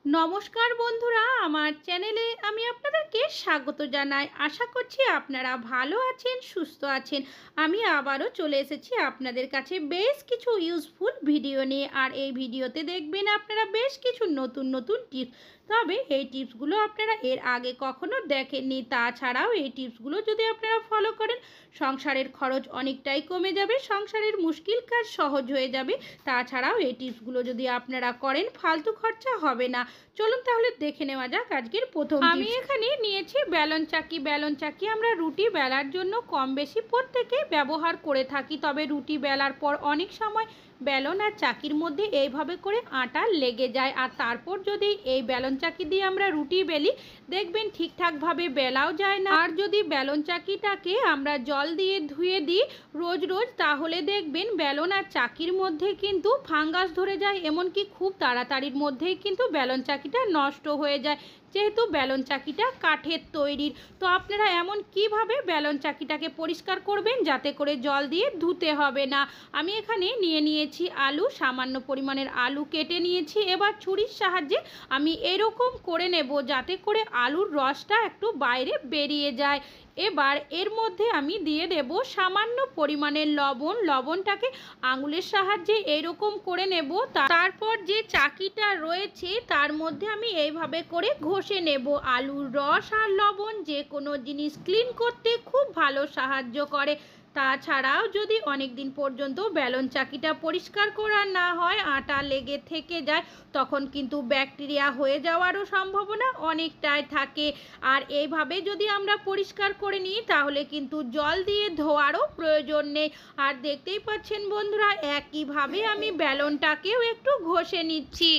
নমস্কার বন্ধুরা, আমার চ্যানেলে আমি আপনাদেরকে স্বাগত জানাই। আশা করছি আপনারা ভালো আছেন, সুস্থ আছেন। আমি আবারও চলে এসেছি আপনাদের কাছে বেশ কিছু ইউজফুল ভিডিও নিয়ে। আর এই ভিডিওতে দেখবেন আপনারা বেশ কিছু নতুন নতুন টিপস। তবে এই টিপসগুলো আপনারা এর আগে কখনো দেখেননি। তাছাড়াও এই টিপসগুলো যদি আপনারা ফলো করেন, সংসারের খরচ অনেকটাই কমে যাবে, সংসারের মুশকিল কাজ সহজ হয়ে যাবে। তাছাড়াও এই টিপসগুলো যদি আপনারা করেন, ফালতু খরচা হবে না। চলুন তাহলে দেখে নেওয়া যাক আজকের প্রথম টিপস। আমি এখানে নিয়েছি বেলন চাকি। বেলন চাকি আমরা রুটি বেলার জন্য কম বেশি প্রত্যেকেই ব্যবহার করে থাকি। তবে রুটি বেলার পর অনেক সময় বেলন আর চাকির মধ্যে এইভাবে করে আটা লেগে যায়। আর তারপর যদি এই বেলন চাকি দিয়ে আমরা রুটি বেলি, দেখবেন ঠিকঠাকভাবে বেলাও যায় না। আর যদি বেলন চাকিটাকে আমরা জল দিয়ে ধুয়ে দিই রোজ রোজ, তাহলে দেখবেন বেলন আর চাকির মধ্যে কিন্তু ফাঙ্গাস ধরে যায়। এমনকি খুব তাড়াতাড়ির মধ্যেই কিন্তু বেলন চাকিটা নষ্ট হয়ে যায়, যেহেতু বেলন চাকিটা কাঠের তৈরির। তো আপনারা এমন কিভাবে বেলন চাকিটাকে পরিষ্কার করবেন যাতে করে জল দিয়ে ধুতে হবে না। আমি এখানে নিয়েছি আলু, সামান্য পরিমাণের আলু কেটে নিয়েছি। এবার ছুরির সাহায্যে আমি এরকম করে নেব যাতে করে আলুর রসটা একটু বাইরে বেরিয়ে যায়। এবার এর মধ্যে আমি দিয়ে দেব সামান্য পরিমাণের লবণ। লবণটাকে আঙুলের সাহায্যে এইরকম করে নেব। তারপর যে চাকিটা রয়েছে তার মধ্যে আমি এইভাবে করে ঘষে নেব। আলুর রস আর লবণ যে কোনো জিনিস ক্লিন করতে খুব ভালো সাহায্য করে। তাছাড়াও যদি অনেক দিন পর্যন্ত বেলন চাকিটা পরিষ্কার করা না হয়, আটা লেগে থেকে যায়, তখন কিন্তু ব্যাকটেরিয়া হয়ে যাওয়ারও সম্ভাবনা অনেকটাই থাকে। আর এইভাবে যদি আমরা পরিষ্কার করে নিই তাহলে কিন্তু জল দিয়ে ধোয়ারও প্রয়োজন নেই। আর দেখতেই পাচ্ছেন বন্ধুরা, একইভাবে আমি বেলনটাকেও একটু ঘষে নিচ্ছি।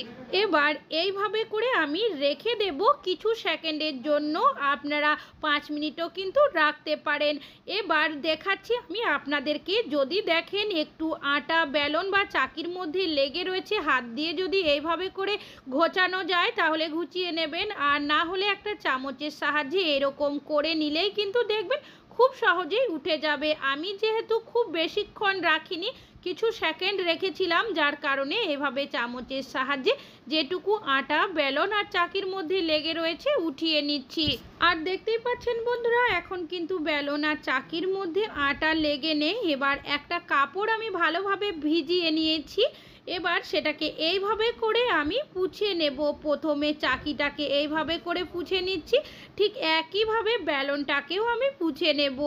এবার এইভাবে করে আমি রেখে দেব কিছু সেকেন্ডের জন্য। আপনারা 5 মিনিটও কিন্তু রাখতে পারেন। এবার দেখাচ্ছি আমি আপনাদেরকে। যদি দেখেন একটু আটা বেলন বা চাকির মধ্যে লেগে রয়েছে, হাত দিয়ে যদি এইভাবে করে ঘোচানো যায় তাহলে ঘুচিয়ে নেবেন। আর না হলে একটা চামচের সাহায্যে এরকম করে নিলেই কিন্তু দেখবেন খুব সহজেই উঠে যাবে। আমি যেহেতু খুব বেশিক্ষণ রাখিনি, কিছু সেকেন্ড রেখেছিলাম, যার কারণে এভাবে চামচের সাহায্যে যেটুকু আটা বেলন আর চাকির মধ্যে লেগে রয়েছে উঠিয়ে নিচ্ছি। আর দেখতেই পাচ্ছেন বন্ধুরা, এখন কিন্তু বেলন আর চাকির মধ্যে আটা লেগে নেই। এবার একটা কাপড় আমি ভালোভাবে ভিজিয়ে নিয়েছি। এবার সেটাকে এইভাবে করে আমি পুছে নেব। প্রথমে চাকিটাকে এইভাবে করে পুছে নিচ্ছি, ঠিক একইভাবে বেলনটাকেও আমি পুছে নেব।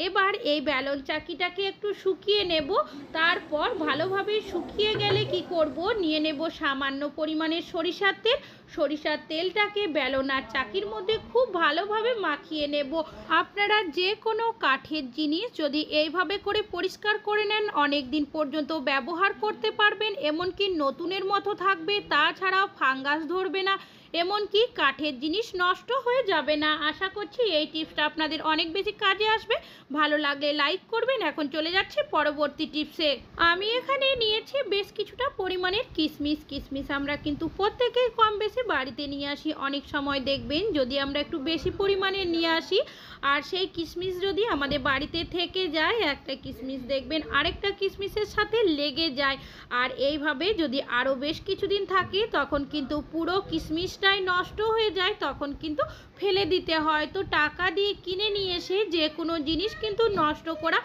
এবার এই বেলন চাকিটাকে একটু শুকিয়ে নেব। তারপর ভালোভাবে শুকিয়ে গেলে কি করব, নিয়ে নেব সামান্য পরিমাণের সরিষার তেল। সরিষার তেলটাকে বেলন আর চাকির মধ্যে খুব ভালোভাবে মাখিয়ে নেব। আপনারা যে কোনো কাঠের জিনিস যদি এইভাবে করে পরিষ্কার করে নেন, অনেক দিন পর্যন্ত ব্যবহার করতে পারবেন। এমনকি নতুনের মতো থাকবে, তাছাড়াও ফাঙ্গাস ধরবে না, এমনকি কাঠের জিনিস নষ্ট হয়ে যাবে না। আশা করছি এই টিপসটা আপনাদের অনেক বেশি কাজে আসবে। ভালো লাগলে লাইক করবেন। এখন চলে যাচ্ছি পরবর্তী টিপসে। আমি এখানে নিয়েছি বেশ কিছুটা পরিমাণের কিশমিশ। কিশমিশ আমরা কিন্তু প্রত্যেকেই কম বেশি বাড়িতে নিয়ে আসি। অনেক সময় দেখবেন যদি আমরা একটু বেশি পরিমাণে নিয়ে আসি আর সেই কিশমিশ যদি আমাদের বাড়িতে থেকে যায়, একটা কিশমিশ দেখবেন আরেকটা কিশমিশের সাথে লেগে যায়। আর এইভাবে যদি আরও বেশ কিছুদিন থাকে তখন কিন্তু পুরো কিশমিশটাই নষ্ট হয়ে যায়, তখন কিন্তু ফেলে দিতে হয়। তো টাকা দিয়ে কিনে নিয়ে এসে যে কোনো জিনিস কিন্তু নষ্ট করা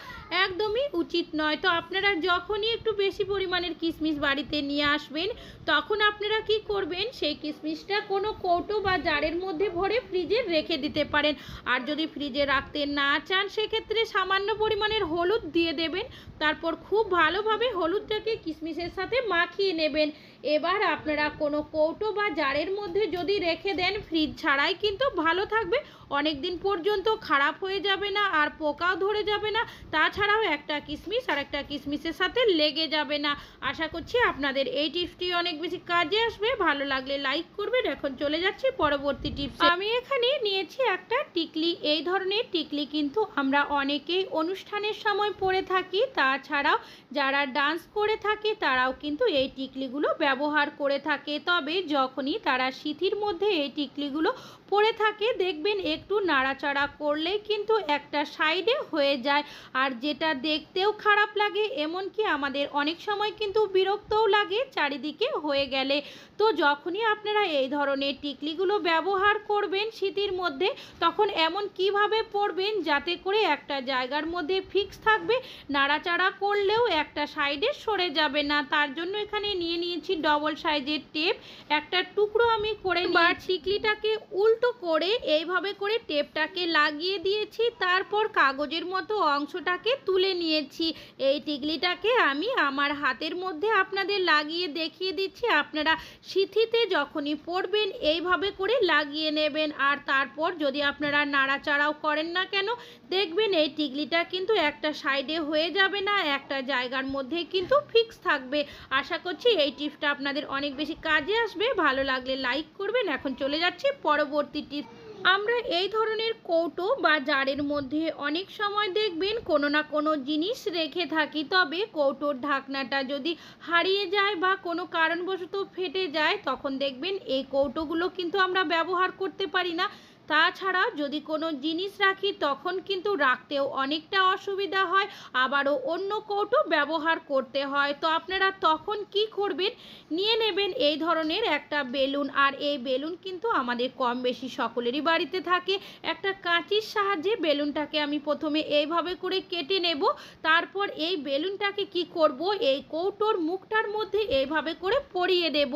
একদমই উচিত নয়। তো আপনারা যখনই একটু বেশি পরিমাণের কিশমিশ বাড়িতে নিয়ে আসবেন, তখন আপনারা কি করবেন, সেই কিশমিশটা কোনো কৌটো বা জারের মধ্যে ভরে ফ্রিজে রেখে দিতে পারেন। আর যদি ফ্রিজে রাখতে না চান, সেক্ষেত্রে সামান্য পরিমাণের হলুদ দিয়ে দেবেন। তারপর খুব ভালোভাবে হলুদটাকে কিশমিশের সাথে মাখিয়ে নেবেন। এবার আপনারা কোনো কৌটো বা জারের মধ্যে যদি রেখে দেন, ফ্রিজ ছাড়াই কিন্তু ভালো থাকবে, অনেক দিন পর্যন্ত খারাপ হয়ে যাবে না, আর পোকাও ধরে যাবে না। তাছাড়াও একটা কিশমিশ আর একটা কিশমিশের সাথে লেগে যাবে না। আশা করছি আপনাদের এই টিপসটি অনেক বেশি কাজে আসবে। ভালো লাগলে লাইক করবেন। এখন চলে যাচ্ছি পরবর্তী টিপস। আমি এখানে নিয়েছি একটা টিকলি। এই ধরনের টিকলি কিন্তু আমরা অনেকেই অনুষ্ঠানের সময় পরে থাকি। তাছাড়াও যারা ডান্স করে থাকে তারাও কিন্তু এই টিকলিগুলো ব্যবহার ব্যবহার করে থাকে, তবে যখনই তারা শীতের মধ্যে এই টিকলিগুলো পরে থাকে দেখবেন একটু নাড়াচাড়া করলেই কিন্তু একটা সাইডে হয়ে যায়, আর যেটা দেখতেও খারাপ লাগে, এমনকি আমাদের অনেক সময় কিন্তু বিরক্তও লাগে চারিদিকে হয়ে গেলে। তো যখনই আপনারা এই ধরনের টিকলিগুলো ব্যবহার করবেন শীতের মধ্যে, তখন এমন কিভাবে পরবেন যাতে করে একটা জায়গার মধ্যে ফিক্স থাকবে, নাড়াচাড়া করলেও একটা সাইডে সরে যাবে না। তার জন্য এখানে নিয়ে নিয়েছি ডবল সাইজের টেপ, একটা টুকরো আমি করে নিয়ে টিকলিটাকে উল্টো করে এইভাবে করে টেপটাকে লাগিয়ে দিয়েছি, তারপর কাগজের মতো অংশটাকে তুলে নিয়েছি। এই টিকলিটাকে আমি আমার হাতের মধ্যে আপনাদের লাগিয়ে দেখিয়ে দিচ্ছি, আপনারা সিথিতে যখনই পরবেন এইভাবে করে লাগিয়ে নেবেন, আর তারপর যদি আপনারা নাড়াচাড়াও করেন না কেন দেখবেন এই টিকলিটা কিন্তু একটা সাইডে হয়ে যাবে না, একটা জায়গার মধ্যে কিন্তু ফিক্স থাকবে। আশা করছি এই টিপসটা আপনাদের অনেক বেশি কাজে আসবে, ভালো লাগলে লাইক করবেন। এখন চলে যাচ্ছি পরবর্তী টিপস। আমরা এই ধরনের কৌটো বা জারের মধ্যে অনেক সময় দেখবেন কোনো না কোনো জিনিস রেখে থাকি, তবে কৌটোর ঢাকনাটা যদি হারিয়ে যায় বা কোনো কারণবশত ফেটে যায় তখন দেখবেন এই কৌটোগুলো কিন্তু আমরা ব্যবহার করতে পারি না। তাছাড়া যদি কোনো জিনিস রাখি তখন কিন্তু রাখতেও অনেকটা অসুবিধা হয়, আবারও অন্য কৌটো ব্যবহার করতে হয়। তো আপনারা তখন কি করবেন, নিয়ে নেবেন এই ধরনের একটা বেলুন, আর এই বেলুন কিন্তু আমাদের কম বেশি সকলেরই বাড়িতে থাকে। একটা কাঁচির সাহায্যে বেলুনটাকে আমি প্রথমে এইভাবে করে কেটে নেব, তারপর এই বেলুনটাকে কি করব, এই কৌটোর মুখটার মধ্যে এইভাবে করে পরিয়ে দেব।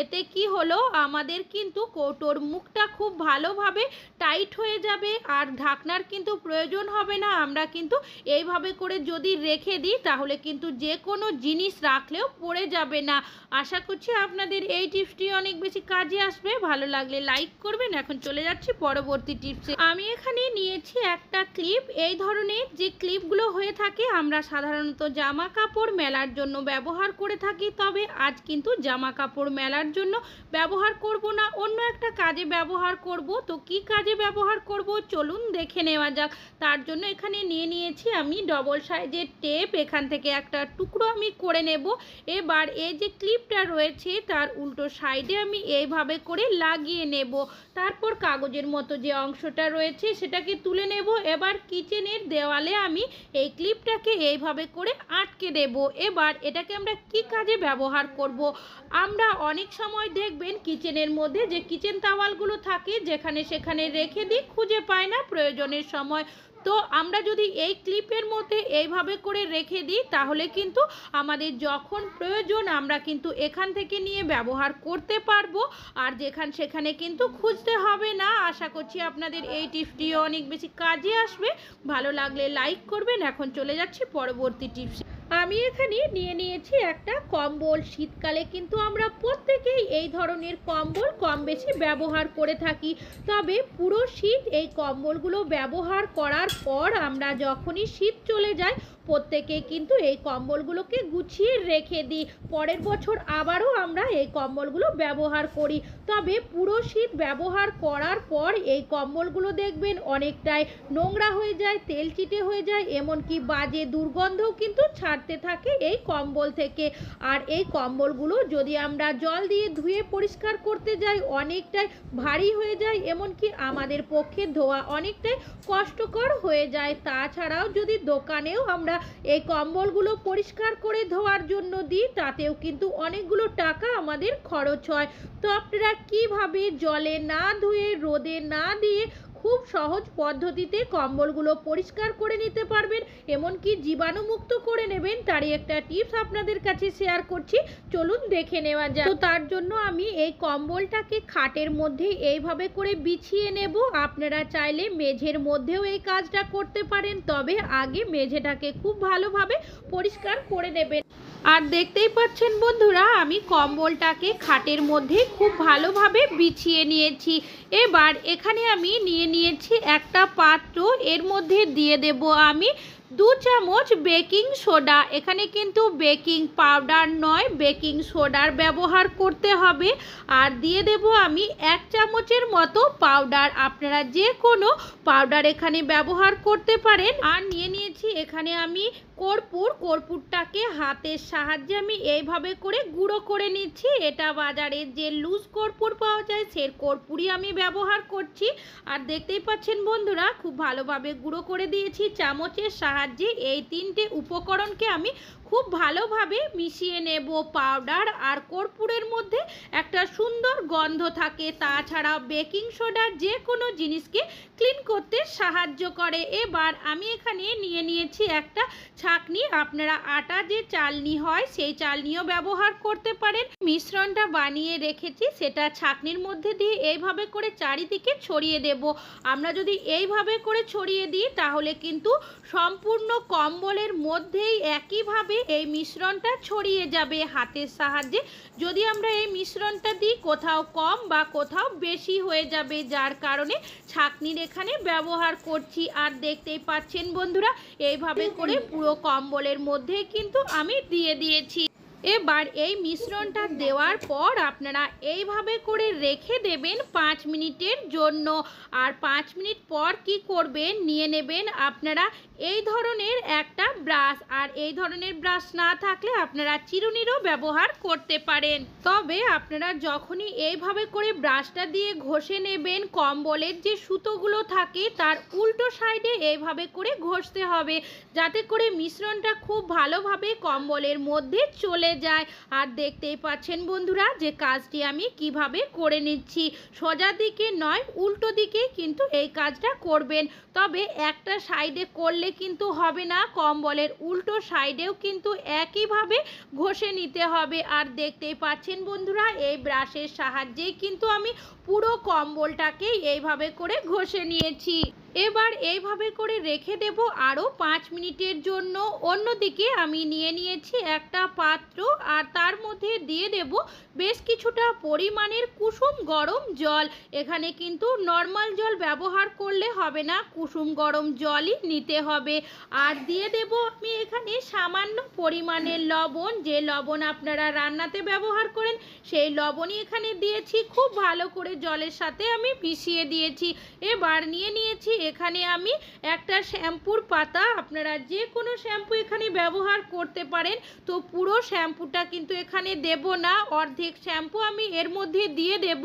এতে কি হলো, আমাদের কিন্তু কৌটোর মুখটা খুব ভালোভাবে টাইট হয়ে যাবে, আর ঢাকনার কিন্তু প্রয়োজন হবে না। আমরা কিন্তু এইভাবে করে যদি রেখে দিই তাহলে কিন্তু যে কোনো জিনিস রাখলেও পড়ে যাবে না। আশা করছি আপনাদের এই টিপসটি অনেক বেশি কাজে আসবে, ভালো লাগলে লাইক করবেন। এখন চলে যাচ্ছি পরবর্তী টিপসে। আমি এখানে নিয়েছি একটা ক্লিপ। এই ধরনের যে ক্লিপগুলো হয়ে থাকে আমরা সাধারণত জামা কাপড় মেলার জন্য ব্যবহার করে থাকি, তবে আজ কিন্তু জামা কাপড় মেলার জন্য ব্যবহার করব না, অন্য একটা কাজে ব্যবহার করব। তো কি কাজে ব্যবহার করব চলুন দেখে নেওয়া যাক। তার জন্য এখানে নিয়ে নিয়েছি আমি ডবল সাইজের টেপ, এখান থেকে একটা টুকরো আমি করে নেব। এবার এই যে ক্লিপটা রয়েছে তার উল্টো সাইডে আমি এইভাবে করে লাগিয়ে নেব, তারপর কাগজের মতো যে অংশটা রয়েছে সেটাকে তুলে নেব। এবার কিচেনের দেওয়ালে আমি এই ক্লিপটাকে এইভাবে করে আটকে দেব। এবার এটাকে আমরা কি কাজে ব্যবহার করব, আমরা অনেক সময় দেখবেন কিচেনের মধ্যে যে কিচেন তাওয়ালগুলো থাকে যেখানে সেখানে রেখে দিই, খুঁজে পাই না প্রয়োজনের সময়। তো আমরা যদি এই ক্লিপের মধ্যে এইভাবে করে রেখে দিই তাহলে কিন্তু আমাদের যখন প্রয়োজন আমরা কিন্তু এখান থেকে নিয়ে ব্যবহার করতে পারবো, আর সেখানে কিন্তু খুঁজতে হবে না। আশা করছি আপনাদের এই টিপসটিও অনেক বেশি কাজে আসবে, ভালো লাগলে লাইক করবেন। এখন চলে যাচ্ছি পরবর্তী টিপস। আমি এখানে নিয়ে নিয়েছি একটা কম্বল। শীতকালে কিন্তু আমরা প্রত্যেকেই এই ধরনের কম্বল কম বেশি ব্যবহার করে থাকি, তবে পুরো শীত এই কম্বলগুলো ব্যবহার করার পর আমরা যখনই শীত চলে যায় প্রত্যেকে কিন্তু এই কম্বলগুলোকে গুছিয়ে রেখে দিই, পরের বছর আবারও আমরা এই কম্বলগুলো ব্যবহার করি। তবে পুরো শীত ব্যবহার করার পর এই কম্বলগুলো দেখবেন অনেকটাই নোংরা হয়ে যায়, তেল চিটে হয়ে যায়, এমনকি বাজে দুর্গন্ধও কিন্তু ছাড়তে থাকে এই কম্বল থেকে। আর এই কম্বলগুলো যদি আমরা জল দিয়ে ধুয়ে পরিষ্কার করতে যাই অনেকটাই ভারী হয়ে যায়, এমনকি আমাদের পক্ষে ধোয়া অনেকটাই কষ্টকর হয়ে যায়। তাছাড়াও যদি দোকানেও আমরা এই কম্বলগুলো পরিষ্কার করে ধোয়ার জন্য দিই তাতেও কিন্তু অনেকগুলো টাকা আমাদের খরচ হয়। তো আপনারা কিভাবে জলে না ধুয়ে রোদে না দিয়ে খুব সহজ পদ্ধতিতে কম্বলগুলো পরিষ্কার করে নিতে পারবেন, এমনকি জীবাণুমুক্ত করে নেবেন, তারই একটা টিপস আপনাদের কাছে শেয়ার করছি, চলুন দেখে নেওয়া যাক। তো তার জন্য আমি এই কম্বলটাকে খাটের মধ্যে এইভাবে করে বিছিয়ে নেব। আপনারা চাইলে মেঝের মধ্যেও এই কাজটা করতে পারেন, তবে আগে মেঝেটাকে খুব ভালোভাবে পরিষ্কার করে নেবেন। আর দেখতেই পাচ্ছেন বন্ধুরা আমি কম্বলটাকে খাটের মধ্যে খুব ভালোভাবে বিছিয়ে নিয়েছি। এবার এখানে আমি নিয়ে নিয়েছি একটা পাত্র, এর মধ্যে দিয়ে দেব আমি 2 চামচ বেকিং সোডা। এখানে কিন্তু বেকিং পাউডার নয়, বেকিং সোডার ব্যবহার করতে হবে। আর দিয়ে দেব আমি 1 চামচের মতো পাউডার, আপনারা যে কোনো পাউডার এখানে ব্যবহার করতে পারেন। আর নিয়ে নিয়েছি এখানে আমি কর্পূরটাকে হাতের সাহায্যে আমি এইভাবে করে গুঁড়ো করে নিচ্ছি। এটা বাজারে যে লুজ কর্পূর পাওয়া যায় সেই কর্পূরই আমি ব্যবহার করছি। আর দেখতেই পাচ্ছেন বন্ধুরা, খুব ভালোভাবে গুঁড়ো করে দিয়েছি চামচের সাহায্যে। এই 3টে উপকরণকে আমি খুব ভালোভাবে মিশিয়ে নেব। পাউডার আর কর্পূরের মধ্যে একটা সুন্দর গন্ধ থাকে, তাছাড়া বেকিং সোডা যে কোনো জিনিসকে ক্লিন করতে সাহায্য করে। এবার আমি এখানে নিয়ে নিয়েছি একটা ছাঁকনি, আপনারা আটা যে চালনি হয় সেই চালনিও ব্যবহার করতে পারেন। মিশ্রণটা বানিয়ে রেখেছি সেটা ছাঁকনির মধ্যে দিয়ে এইভাবে করে চারিদিকে ছড়িয়ে দেব। আমরা যদি এইভাবে করে ছড়িয়ে দিই তাহলে কিন্তু সম্পূর্ণ কম্বলের মধ্যেই একইভাবে এই মিশ্রণটা ছড়িয়ে যাবে হাতের সাহায্যে। যদি আমরা এই মিশ্রণটা দিই কোথাও কম বা কোথাও বেশি হয়ে যাবে, যার কারণে ছাঁকনির এখানে ব্যবহার করছি। আর দেখতেই পাচ্ছেন বন্ধুরা, এইভাবে করে পুরো কম্বলের মধ্যে কিন্তু আমি দিয়ে দিয়েছি। এবার এই মিশ্রণটা দেওয়ার পর আপনারা এইভাবে করে রেখে দেবেন 5 মিনিটের জন্য। আর 5 মিনিট পর কি করবেন, নিয়ে নেবেন আপনারা এই ধরনের একটা ব্রাশ। আর এই ধরনের ব্রাশ না থাকলে আপনারা চিরুনিরও ব্যবহার করতে পারেন। তবে আপনারা যখনই এইভাবে করে ব্রাশটা দিয়ে ঘষে নেবেন, কম্বলের যে সুতোগুলো থাকে তার উল্টো সাইডে এইভাবে করে ঘষতে হবে, যাতে করে মিশ্রণটা খুব ভালোভাবে কম্বলের মধ্যে চলে যায়। আর দেখতেই পাচ্ছেন বন্ধুরা যে কাজটি আমি কিভাবে করে নিচ্ছি। সোজা দিকে নয়, উল্টো দিকে কিন্তু এই কাজটা করবেন। তবে একটা সাইডে করলে কিন্তু হবে না, কম্বলের উল্টো সাইডেও কিন্তু একইভাবে ঘষে নিতে হবে। আর দেখতেই পাচ্ছেন বন্ধুরা, এই ব্রাশের সাহায্যেই কিন্তু আমি পুরো কম্বলটাকে এইভাবে করে ঘষে নিয়েছি। এবার এইভাবে করে রেখে দেব আরও 5 মিনিটের জন্য। অন্যদিকে আমি নিয়ে নিয়েছি একটা পাত্র, আর তার মধ্যে দিয়ে দেব বেশ কিছুটা পরিমাণের কুসুম গরম জল। এখানে কিন্তু নর্মাল জল ব্যবহার করলে হবে না, কুসুম গরম জলই নিতে হবে। আর দিয়ে দেব আমি এখানে সামান্য পরিমাণের লবণ, যে লবণ আপনারা রান্নাতে ব্যবহার করেন সেই লবণই এখানে দিয়েছি। খুব ভালো করে জলের সাথে আমি মিশিয়ে দিয়েছি। এবার নিয়ে নিয়েছি এখানে আমি একটা শ্যাম্পুর পাতা, আপনারা যে কোনো শ্যাম্পু এখানে ব্যবহার করতে পারেন। তো পুরো শ্যাম্পুটা কিন্তু এখানে দেব না, অর্ধেক শ্যাম্পু আমি এর মধ্যে দিয়ে দেব।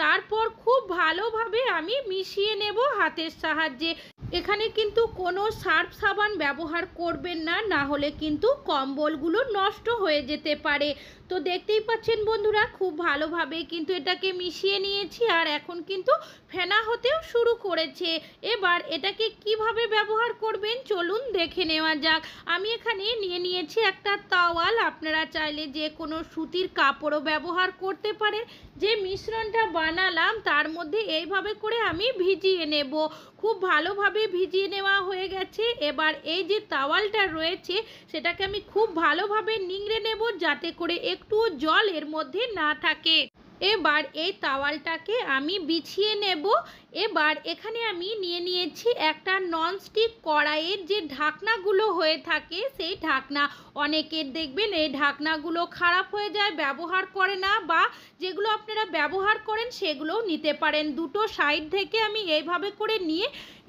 তারপর খুব ভালোভাবে আমি মিশিয়ে নেব হাতের সাহায্যে। এখানে কিন্তু কোনো সার্ফ সাবান ব্যবহার করবেন না, না হলে কিন্তু কম্বলগুলো নষ্ট হয়ে যেতে পারে। তো দেখতেই পাচ্ছেন বন্ধুরা, খুব ভালোভাবে কিন্তু এটাকে মিশিয়ে নিয়েছি। আর এখন কিন্তু ফেনা হতেও শুরু করেছে। এবার এটাকে কিভাবে ব্যবহার করবেন চলুন দেখে নেওয়া যাক। আমি এখানে নিয়ে নিয়েছি একটা তাওয়াল, আপনারা চাইলে যে কোনো সুতির কাপড়ও ব্যবহার করতে পারেন। যে মিশ্রণটা বানালাম তার মধ্যে এইভাবে করে আমি ভিজিয়ে নেব। খুব ভালোভাবে ভিজিয়ে নেওয়া হয়ে গেছে। এবার এই যে তাওয়ালটা রয়েছে সেটাকে আমি খুব ভালোভাবে নিংড়ে নেব, যাতে করে একটুও জল এর মধ্যে না থাকে। এবার এই তাওয়ালটাকে আমি বিছিয়ে নেব। এবার এখানে আমি নিয়ে নিয়েছি একটা ননস্টিক কড়াইয়ের যে ঢাকনাগুলো হয়ে থাকে সেই ঢাকনা। অনেকের দেখবেন এই ঢাকনাগুলো খারাপ হয়ে যায়, ব্যবহার করে না, বা যেগুলো আপনারা ব্যবহার করেন সেগুলোও নিতে পারেন। দুটো সাইড থেকে আমি এইভাবে করে নিয়ে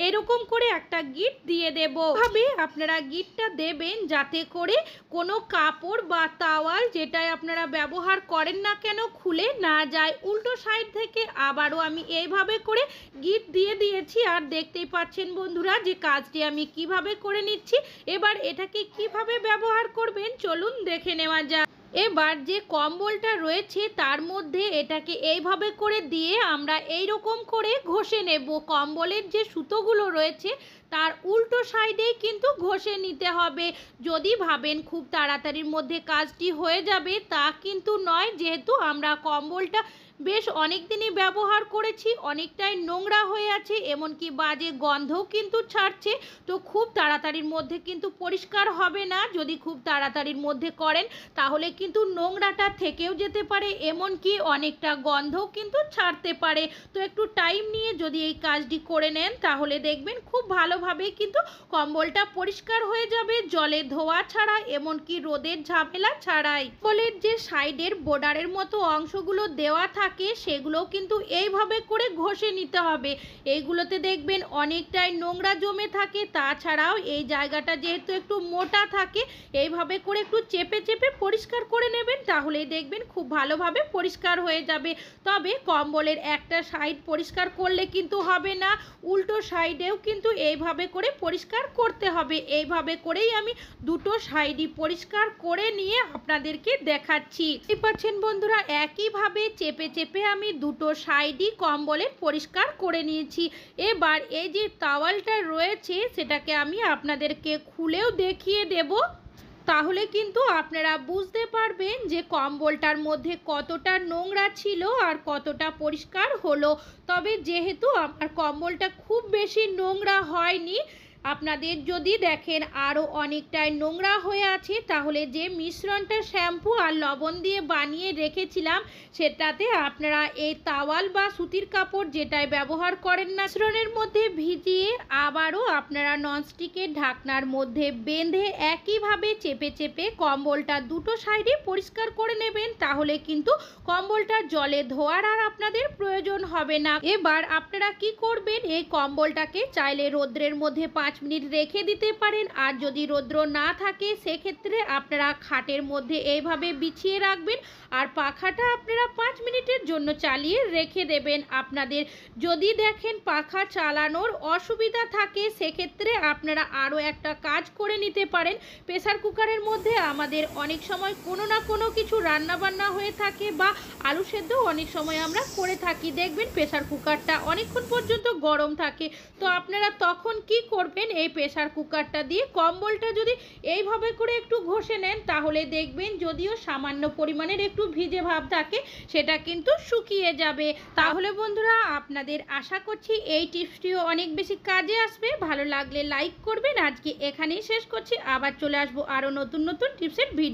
এরকম করে একটা গিঁট দিয়ে দেব। ভাবে আপনারা গিঁটটা দেবেন যাতে করে কোনো কাপড় বা তাওয়াল যেটাই আপনারা ব্যবহার করেন না কেন খুলে না যায়। উল্টো সাইড থেকে আবারও আমি এইভাবে করে গিঁট দিয়ে দিয়েছি। আর দেখতেই পাচ্ছেন বন্ধুরা যে কাজটি আমি কিভাবে করে নিচ্ছি। এবার এটাকে কিভাবে ব্যবহার করবেন চলুন দেখে নেওয়া যাক। এবার যে কম্বলটা রয়েছে তার মধ্যে এটাকে এইভাবে করে দিয়ে আমরা এই রকম করে ঘষে নেব। কম্বলের যে সুতোগুলো রয়েছে তার উল্টো সাইডেই কিন্তু ঘষে নিতে হবে। যদি ভাবেন খুব তাড়াতাড়ির মধ্যে কাজটি হয়ে যাবে তা কিন্তু নয়, যেহেতু আমরা কম্বলটা বেশ অনেক দিনই ব্যবহার করেছি, অনেকটাই নোংরা হয়ে আছে, এমনকি বাজে গন্ধও কিন্তু ছাড়ছে। তো খুব তাড়াতাড়ির মধ্যে কিন্তু পরিষ্কার হবে না। যদি খুব তাড়াতাড়ির মধ্যে করেন তাহলে কিন্তু নোংরাটা থেকেও যেতে পারে, এমনকি অনেকটা গন্ধও কিন্তু ছাড়তে পারে। তো একটু টাইম নিয়ে যদি এই কাজটি করে নেন তাহলে দেখবেন খুব ভালোভাবেই কিন্তু কম্বলটা পরিষ্কার হয়ে যাবে, জলে ধোয়া ছাড়া, এমনকি রোদের ঝামেলা ছাড়াই। কম্বলের যে সাইডের বর্ডারের মতো অংশগুলো দেওয়া থাকে সেগুলোও কিন্তু এইভাবে করে ঘষে নিতে হবে। এইগুলোতে দেখবেন অনেকটাই নোংরা জমে থাকে, তাছাড়াও এই জায়গাটা যেহেতু একটু মোটা থাকে, এইভাবে করে একটু চেপে চেপে পরিষ্কার করে নেবেন, তাহলেই দেখবেন খুব ভালোভাবে পরিষ্কার হয়ে যাবে। তবে কম্বলের একটা সাইড পরিষ্কার করলে কিন্তু হবে না, উল্টো সাইডেও কিন্তু এইভাবে করে পরিষ্কার করতে হবে। এইভাবে করেই আমি দুটো সাইডই পরিষ্কার করে নিয়ে আপনাদেরকে দেখাচ্ছি। দেখতে পাচ্ছেন বন্ধুরা, একইভাবে চেপে চেপে আমি দুটো সাইডই কম্বলের পরিষ্কার করে নিয়েছি। এবার এই যে তাওয়ালটা রয়েছে সেটাকে আমি আপনাদেরকে খুলেও দেখিয়ে দেব, তাহলে কিন্তু আপনারা বুঝতে পারবেন যে কম্বলটার মধ্যে কতটা নোংরা ছিল আর কতটা পরিষ্কার হলো। তবে যেহেতু আমার কম্বলটা খুব বেশি নোংরা হয়নি, আপনাদের যদি দেখেন আরও অনেকটাই নোংরা হয়ে আছে, তাহলে যে মিশ্রণটা শ্যাম্পু আর লবণ দিয়ে বানিয়ে রেখেছিলাম সেটাতে আপনারা এই তাওয়াল বা সুতির কাপড় যেটাই ব্যবহার করেন না, মিশ্রণের মধ্যে ভিজিয়ে আবারও আপনারা ননস্টিকের ঢাকনার মধ্যে বেঁধে একইভাবে চেপে চেপে কম্বলটা দুটো সাইডে পরিষ্কার করে নেবেন, তাহলে কিন্তু কম্বলটা জলে ধোয়ার আর আপনাদের প্রয়োজন হবে না। এবার আপনারা কি করবেন, এই কম্বলটাকে চাইলে রোদ্রের মধ্যে 5 মিনিট রেখে দিতে পারেন, আর যদি রৌদ্র না থাকে সেক্ষেত্রে আপনারা খাটের মধ্যে এইভাবে বিছিয়ে রাখবেন আর পাখাটা আপনারা 5 মিনিটের জন্য চালিয়ে রেখে দেবেন। আপনাদের যদি দেখেন পাখা চালানোর অসুবিধা থাকে সেক্ষেত্রে আপনারা আরও একটা কাজ করে নিতে পারেন। প্রেসার কুকারের মধ্যে আমাদের অনেক সময় কোনো না কোনো কিছু রান্নাবান্না হয়ে থাকে বা আলু সেদ্ধ অনেক সময় আমরা করে থাকি, দেখবেন প্রেসার কুকারটা অনেকক্ষণ পর্যন্ত গরম থাকে। তো আপনারা তখন কি করবেন, এই প্রেসার কুকারটা দিয়ে কম্বলটা যদি এইভাবে করে একটু ঘষে নেন তাহলে দেখবেন যদিও সামান্য পরিমাণের একটু ভিজে ভাব থাকে সেটা কিন্তু শুকিয়ে যাবে। তাহলে বন্ধুরা আপনাদের আশা করছি এই টিপসটিও অনেক বেশি কাজে আসবে। ভালো লাগলে লাইক করবেন। আজকে এখানেই শেষ করছি, আবার চলে আসবো আরও নতুন নতুন টিপসের ভিডিও।